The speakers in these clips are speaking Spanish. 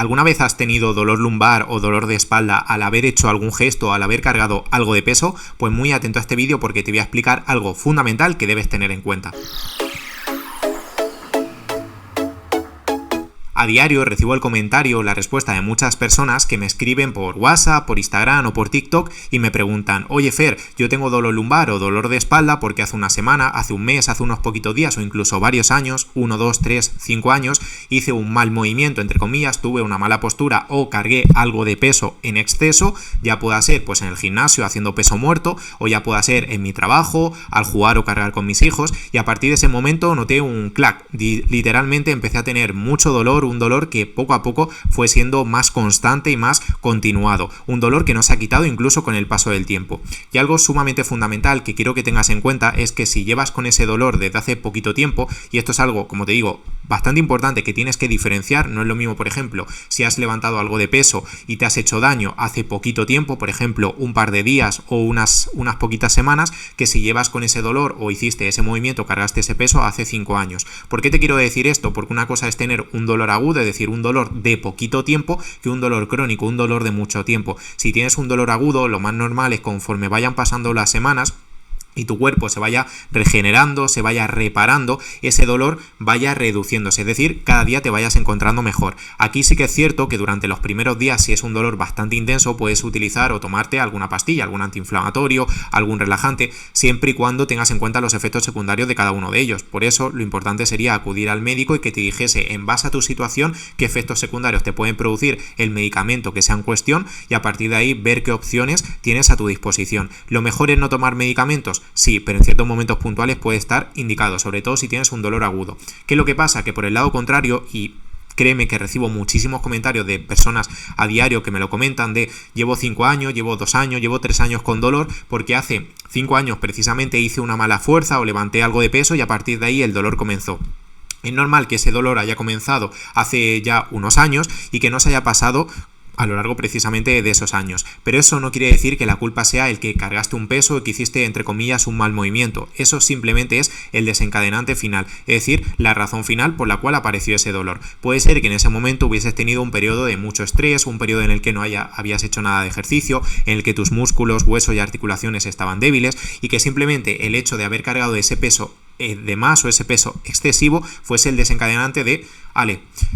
¿Alguna vez has tenido dolor lumbar o dolor de espalda al haber hecho algún gesto, al haber cargado algo de peso? Pues muy atento a este vídeo porque te voy a explicar algo fundamental que debes tener en cuenta. A diario recibo el comentario o la respuesta de muchas personas que me escriben por WhatsApp, por Instagram o por TikTok y me preguntan: oye Fer, yo tengo dolor lumbar o dolor de espalda porque hace una semana, hace un mes, hace unos poquitos días o incluso varios años, 1, 2, 3, 5 años, hice un mal movimiento, entre comillas, tuve una mala postura o cargué algo de peso en exceso, ya pueda ser pues en el gimnasio haciendo peso muerto o ya pueda ser en mi trabajo, al jugar o cargar con mis hijos, y a partir de ese momento noté un clac, literalmente empecé a tener mucho dolor, un dolor que poco a poco fue siendo más constante y más continuado, un dolor que no se ha quitado incluso con el paso del tiempo. Y algo sumamente fundamental que quiero que tengas en cuenta es que si llevas con ese dolor desde hace poquito tiempo, y esto es algo, como te digo, bastante importante que tienes que diferenciar, no es lo mismo, por ejemplo, si has levantado algo de peso y te has hecho daño hace poquito tiempo, por ejemplo, un par de días o unas poquitas semanas, que si llevas con ese dolor o hiciste ese movimiento, cargaste ese peso hace 5 años. ¿Por qué te quiero decir esto? Porque una cosa es tener un dolor agudo, es decir, un dolor de poquito tiempo, que un dolor crónico, un dolor de mucho tiempo. Si tienes un dolor agudo, lo más normal es conforme vayan pasando las semanas y tu cuerpo se vaya regenerando, se vaya reparando, ese dolor vaya reduciéndose, es decir, cada día te vayas encontrando mejor. Aquí sí que es cierto que durante los primeros días, si es un dolor bastante intenso, puedes utilizar o tomarte alguna pastilla, algún antiinflamatorio, algún relajante, siempre y cuando tengas en cuenta los efectos secundarios de cada uno de ellos. Por eso lo importante sería acudir al médico y que te dijese, en base a tu situación, qué efectos secundarios te pueden producir el medicamento que sea en cuestión, y a partir de ahí ver qué opciones tienes a tu disposición. Lo mejor es no tomar medicamentos. Sí, pero en ciertos momentos puntuales puede estar indicado, sobre todo si tienes un dolor agudo. ¿Qué es lo que pasa? Que por el lado contrario, y créeme que recibo muchísimos comentarios de personas a diario que me lo comentan de llevo 5 años, llevo 2 años, llevo 3 años con dolor porque hace 5 años precisamente hice una mala fuerza o levanté algo de peso y a partir de ahí el dolor comenzó. Es normal que ese dolor haya comenzado hace ya unos años y que no se haya pasado a lo largo precisamente de esos años, pero eso no quiere decir que la culpa sea el que cargaste un peso o que hiciste entre comillas un mal movimiento. Eso simplemente es el desencadenante final, es decir, la razón final por la cual apareció ese dolor. Puede ser que en ese momento hubieses tenido un periodo de mucho estrés, un periodo en el que no habías hecho nada de ejercicio, en el que tus músculos, huesos y articulaciones estaban débiles y que simplemente el hecho de haber cargado ese peso de más o ese peso excesivo fuese el desencadenante de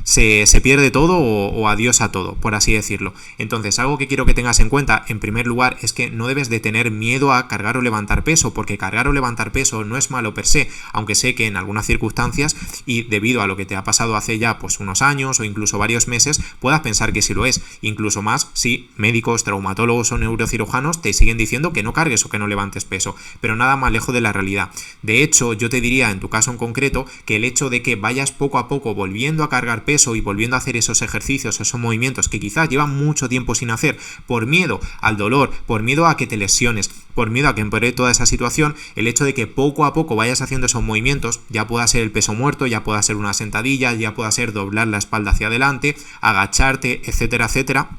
se pierde todo o adiós a todo, por así decirlo. Entonces, algo que quiero que tengas en cuenta en primer lugar es que no debes de tener miedo a cargar o levantar peso, porque cargar o levantar peso no es malo per se, aunque sé que en algunas circunstancias y debido a lo que te ha pasado hace ya pues unos años o incluso varios meses puedas pensar que sí lo es, incluso más si médicos, traumatólogos o neurocirujanos te siguen diciendo que no cargues o que no levantes peso, pero nada más lejos de la realidad. De hecho, yo te diría en tu caso en concreto que el hecho de que vayas poco a poco volviendo a cargar peso y volviendo a hacer esos ejercicios, esos movimientos que quizás llevan mucho tiempo sin hacer por miedo al dolor, por miedo a que te lesiones, por miedo a que empeore toda esa situación, el hecho de que poco a poco vayas haciendo esos movimientos, ya pueda ser el peso muerto, ya pueda ser una sentadilla, ya pueda ser doblar la espalda hacia adelante, agacharte, etcétera, etcétera.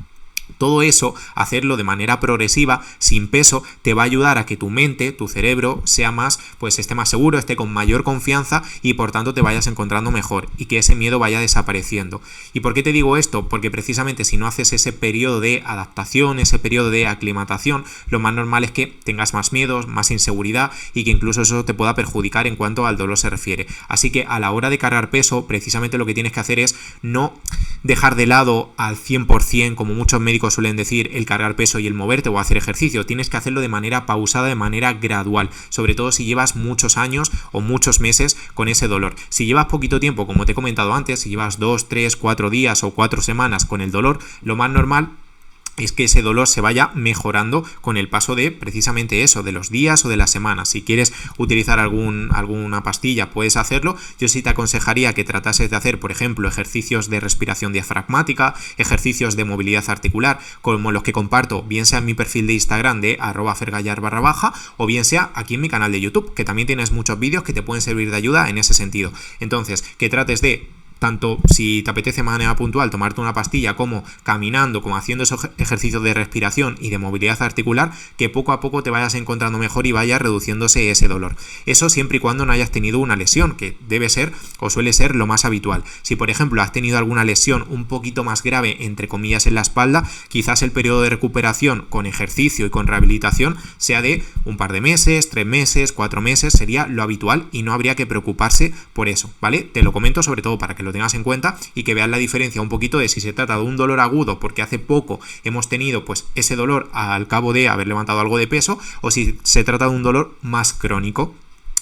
Todo eso, hacerlo de manera progresiva, sin peso, te va a ayudar a que tu mente, tu cerebro, sea más, pues esté más seguro, esté con mayor confianza y por tanto te vayas encontrando mejor y que ese miedo vaya desapareciendo. ¿Y por qué te digo esto? Porque precisamente si no haces ese periodo de adaptación, ese periodo de aclimatación, lo más normal es que tengas más miedos, más inseguridad y que incluso eso te pueda perjudicar en cuanto al dolor se refiere. Así que a la hora de cargar peso, precisamente lo que tienes que hacer es no dejar de lado al 100%, como muchos médicos suelen decir, el cargar peso y el moverte o hacer ejercicio. Tienes que hacerlo de manera pausada, de manera gradual, sobre todo si llevas muchos años o muchos meses con ese dolor. Si llevas poquito tiempo, como te he comentado antes, si llevas 2, 3, 4 días o 4 semanas con el dolor, lo más normal es que ese dolor se vaya mejorando con el paso de precisamente eso, de los días o de las semanas. Si quieres utilizar alguna pastilla, puedes hacerlo. Yo sí te aconsejaría que tratases de hacer, por ejemplo, ejercicios de respiración diafragmática, ejercicios de movilidad articular, como los que comparto, bien sea en mi perfil de Instagram de @fergallar_, o bien sea aquí en mi canal de YouTube, que también tienes muchos vídeos que te pueden servir de ayuda en ese sentido. Entonces, que trates de tanto si te apetece de manera puntual tomarte una pastilla, como caminando, como haciendo esos ejercicios de respiración y de movilidad articular, que poco a poco te vayas encontrando mejor y vaya reduciéndose ese dolor. Eso siempre y cuando no hayas tenido una lesión, que debe ser o suele ser lo más habitual. Si por ejemplo has tenido alguna lesión un poquito más grave, entre comillas, en la espalda, quizás el periodo de recuperación con ejercicio y con rehabilitación sea de un par de meses, 3 meses, 4 meses, sería lo habitual y no habría que preocuparse por eso, ¿vale? Te lo comento sobre todo para que lo tengas en cuenta y que veas la diferencia un poquito de si se trata de un dolor agudo porque hace poco hemos tenido pues ese dolor al cabo de haber levantado algo de peso, o si se trata de un dolor más crónico.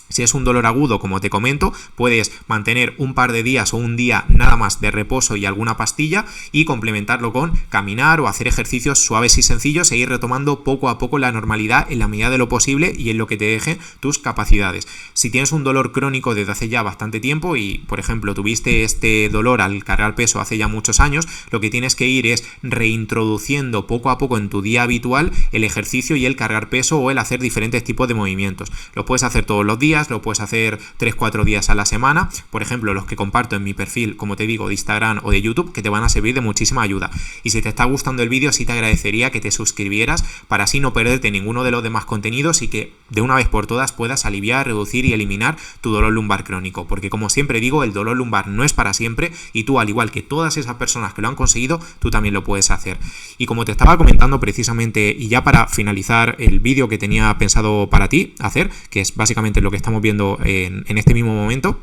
Si es un dolor agudo, como te comento, puedes mantener un par de días o un día nada más de reposo y alguna pastilla y complementarlo con caminar o hacer ejercicios suaves y sencillos e ir retomando poco a poco la normalidad en la medida de lo posible y en lo que te dejen tus capacidades. Si tienes un dolor crónico desde hace ya bastante tiempo y, por ejemplo, tuviste este dolor al cargar peso hace ya muchos años, lo que tienes que ir es reintroduciendo poco a poco en tu día habitual el ejercicio y el cargar peso o el hacer diferentes tipos de movimientos. Lo puedes hacer todos los días, lo puedes hacer 3-4 días a la semana, por ejemplo los que comparto en mi perfil, como te digo, de Instagram o de YouTube, que te van a servir de muchísima ayuda. Y si te está gustando el vídeo, sí te agradecería que te suscribieras para así no perderte ninguno de los demás contenidos y que de una vez por todas puedas aliviar, reducir y eliminar tu dolor lumbar crónico, porque como siempre digo, el dolor lumbar no es para siempre y tú, al igual que todas esas personas que lo han conseguido, tú también lo puedes hacer. Y como te estaba comentando precisamente, y ya para finalizar el vídeo que tenía pensado para ti hacer, que es básicamente lo que estamos viendo en este mismo momento,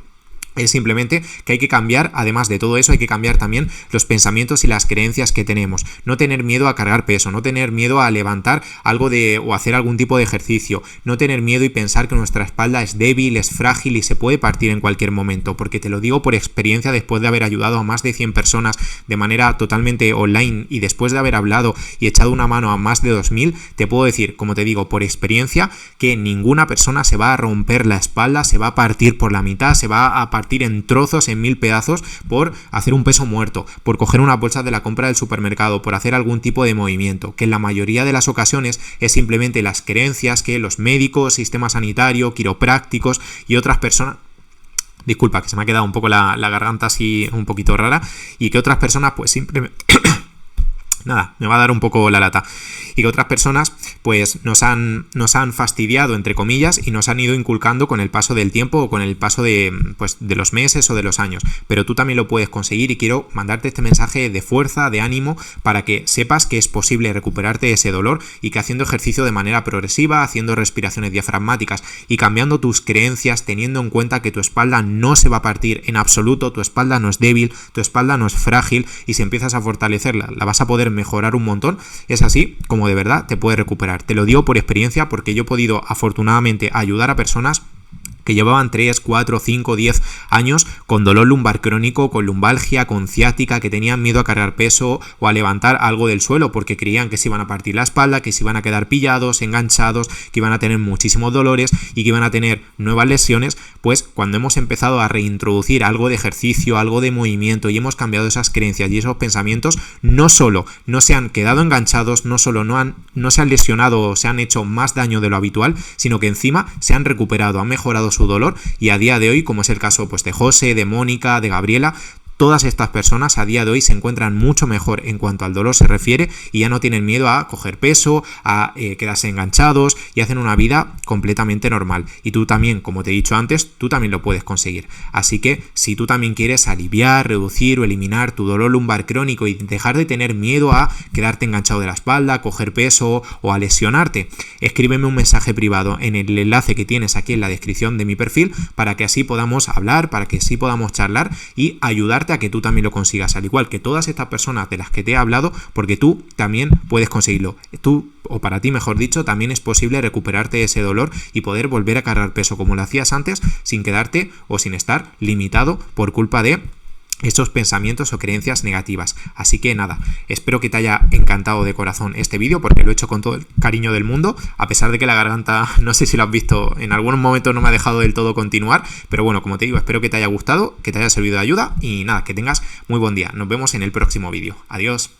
es simplemente que hay que cambiar, además de todo eso, hay que cambiar también los pensamientos y las creencias que tenemos. No tener miedo a cargar peso, no tener miedo a levantar algo o hacer algún tipo de ejercicio, no tener miedo y pensar que nuestra espalda es débil, es frágil y se puede partir en cualquier momento, porque te lo digo por experiencia después de haber ayudado a más de 100 personas de manera totalmente online y después de haber hablado y echado una mano a más de 2000, te puedo decir, como te digo, por experiencia, que ninguna persona se va a romper la espalda, se va a partir por la mitad, se va a partir en trozos, en 1000 pedazos por hacer un peso muerto, por coger una bolsa de la compra del supermercado, por hacer algún tipo de movimiento, que en la mayoría de las ocasiones es simplemente las creencias que los médicos, sistema sanitario, quiroprácticos y otras personas... Disculpa, que se me ha quedado un poco la garganta así un poquito rara, y que otras personas pues simplemente... Nada, me va a dar un poco la lata. Y que otras personas pues nos han fastidiado, entre comillas, y nos han ido inculcando con el paso del tiempo o con el paso de los meses o de los años. Pero tú también lo puedes conseguir y quiero mandarte este mensaje de fuerza, de ánimo, para que sepas que es posible recuperarte de ese dolor y que haciendo ejercicio de manera progresiva, haciendo respiraciones diafragmáticas y cambiando tus creencias, teniendo en cuenta que tu espalda no se va a partir en absoluto, tu espalda no es débil, tu espalda no es frágil, y si empiezas a fortalecerla, la vas a poder mejorar un montón. Es así como de verdad te puedes recuperar. Te lo digo por experiencia, porque yo he podido afortunadamente ayudar a personas que llevaban 3, 4, 5, 10 años con dolor lumbar crónico, con lumbalgia, con ciática, que tenían miedo a cargar peso o a levantar algo del suelo porque creían que se iban a partir la espalda, que se iban a quedar pillados, enganchados, que iban a tener muchísimos dolores y que iban a tener nuevas lesiones. Pues cuando hemos empezado a reintroducir algo de ejercicio, algo de movimiento, y hemos cambiado esas creencias y esos pensamientos, no solo no se han quedado enganchados, no solo no se han lesionado o se han hecho más daño de lo habitual, sino que encima se han recuperado, han mejorado su dolor, y a día de hoy, como es el caso pues de José, de Mónica, de Gabriela, todas estas personas a día de hoy se encuentran mucho mejor en cuanto al dolor se refiere y ya no tienen miedo a coger peso, a quedarse enganchados, y hacen una vida completamente normal. Y tú también, como te he dicho antes, tú también lo puedes conseguir. Así que si tú también quieres aliviar, reducir o eliminar tu dolor lumbar crónico y dejar de tener miedo a quedarte enganchado de la espalda, a coger peso o a lesionarte, escríbeme un mensaje privado en el enlace que tienes aquí en la descripción de mi perfil, para que así podamos hablar, para que así podamos charlar y ayudarte a que tú también lo consigas, al igual que todas estas personas de las que te he hablado, porque tú también puedes conseguirlo. Tú, o para ti mejor dicho, también es posible recuperarte de ese dolor y poder volver a cargar peso como lo hacías antes, sin quedarte o sin estar limitado por culpa de estos pensamientos o creencias negativas. Así que nada, espero que te haya encantado de corazón este vídeo, porque lo he hecho con todo el cariño del mundo, a pesar de que la garganta, no sé si lo has visto, en algunos momentos no me ha dejado del todo continuar, pero bueno, como te digo, espero que te haya gustado, que te haya servido de ayuda, y nada, que tengas muy buen día. Nos vemos en el próximo vídeo. Adiós.